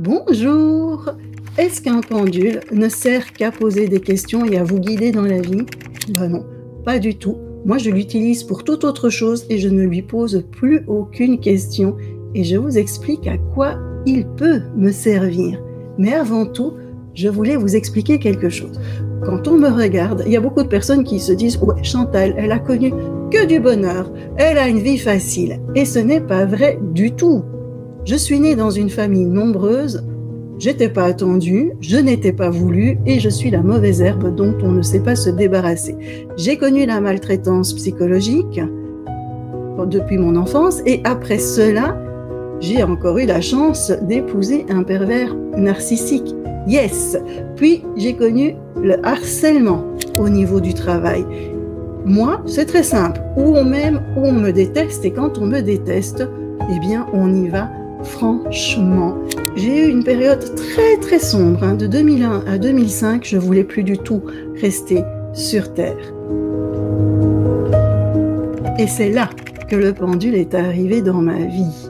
Bonjour! Est-ce qu'un pendule ne sert qu'à poser des questions et à vous guider dans la vie? Ben non, pas du tout. Moi, je l'utilise pour toute autre chose et je ne lui pose plus aucune question. Et je vous explique à quoi il peut me servir. Mais avant tout, je voulais vous expliquer quelque chose. Quand on me regarde, il y a beaucoup de personnes qui se disent « Ouais, Chantal, elle a connu que du bonheur, elle a une vie facile. » Et ce n'est pas vrai du tout. Je suis née dans une famille nombreuse, j'étais pas attendue, je n'étais pas voulue et je suis la mauvaise herbe dont on ne sait pas se débarrasser. J'ai connu la maltraitance psychologique depuis mon enfance et après cela, j'ai encore eu la chance d'épouser un pervers narcissique. Yes! Puis j'ai connu le harcèlement au niveau du travail. Moi, c'est très simple. Ou on m'aime ou on me déteste et quand on me déteste, eh bien on y va franchement. J'ai eu une période très sombre, de 2001 à 2005, je ne voulais plus du tout rester sur Terre. Et c'est là que le pendule est arrivé dans ma vie.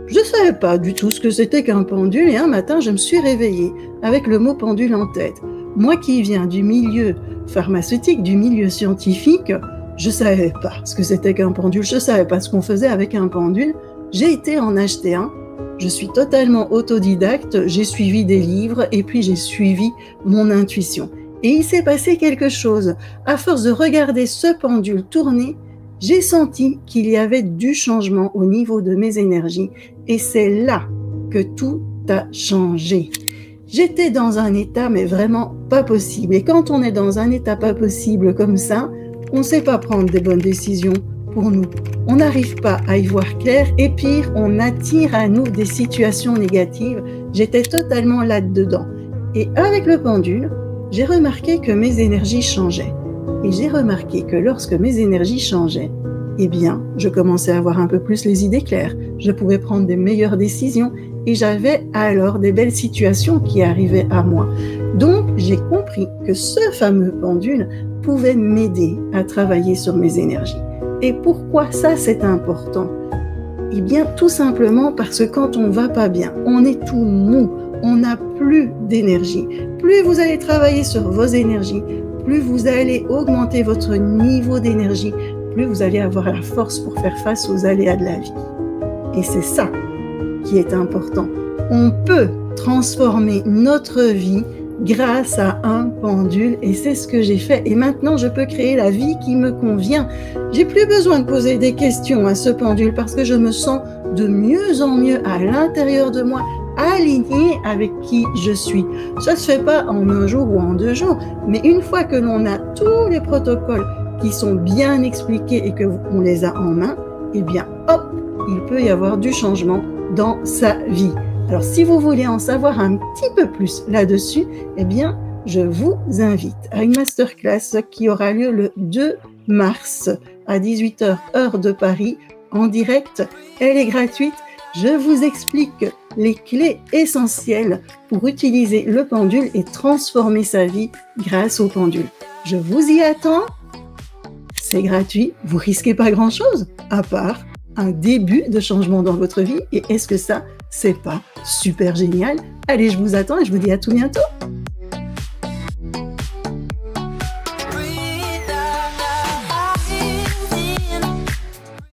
Je ne savais pas du tout ce que c'était qu'un pendule et un matin je me suis réveillée avec le mot pendule en tête. Moi qui viens du milieu pharmaceutique, du milieu scientifique, je ne savais pas ce que c'était qu'un pendule, je ne savais pas ce qu'on faisait avec un pendule. J'ai été en acheter un, je suis totalement autodidacte, j'ai suivi des livres et puis j'ai suivi mon intuition. Et il s'est passé quelque chose. À force de regarder ce pendule tourner, j'ai senti qu'il y avait du changement au niveau de mes énergies et c'est là que tout a changé. J'étais dans un état mais vraiment pas possible. Et quand on est dans un état pas possible comme ça, on ne sait pas prendre des bonnes décisions pour nous. On n'arrive pas à y voir clair et pire, on attire à nous des situations négatives. J'étais totalement là-dedans. Et avec le pendule, j'ai remarqué que mes énergies changeaient. Et j'ai remarqué que lorsque mes énergies changeaient, eh bien, je commençais à avoir un peu plus les idées claires. Je pouvais prendre des meilleures décisions et j'avais alors des belles situations qui arrivaient à moi. Donc, j'ai compris que ce fameux pendule pouvait m'aider à travailler sur mes énergies. Et pourquoi ça c'est important? Eh bien, tout simplement parce que quand on va pas bien, on est tout mou, on n'a plus d'énergie. Plus vous allez travailler sur vos énergies, plus vous allez augmenter votre niveau d'énergie, plus vous allez avoir la force pour faire face aux aléas de la vie. Et c'est ça qui est important. On peut transformer notre vie grâce à un pendule et c'est ce que j'ai fait. Et maintenant, je peux créer la vie qui me convient. J'ai plus besoin de poser des questions à ce pendule parce que je me sens de mieux en mieux à l'intérieur de moi, alignée avec qui je suis. Ça se fait pas en un jour ou en 2 jours, mais une fois que l'on a tous les protocoles qui sont bien expliqués et qu'on les a en main, eh bien, hop, il peut y avoir du changement dans sa vie. Alors, si vous voulez en savoir un petit peu plus là-dessus, eh bien, je vous invite à une masterclass qui aura lieu le 2 mars à 18h heure de Paris, en direct. Elle est gratuite. Je vous explique les clés essentielles pour utiliser le pendule et transformer sa vie grâce au pendule. Je vous y attends. C'est gratuit. Vous risquez pas grand-chose, à part un début de changement dans votre vie. Et est-ce que ça, c'est pas super génial? Allez, je vous attends et je vous dis à tout bientôt.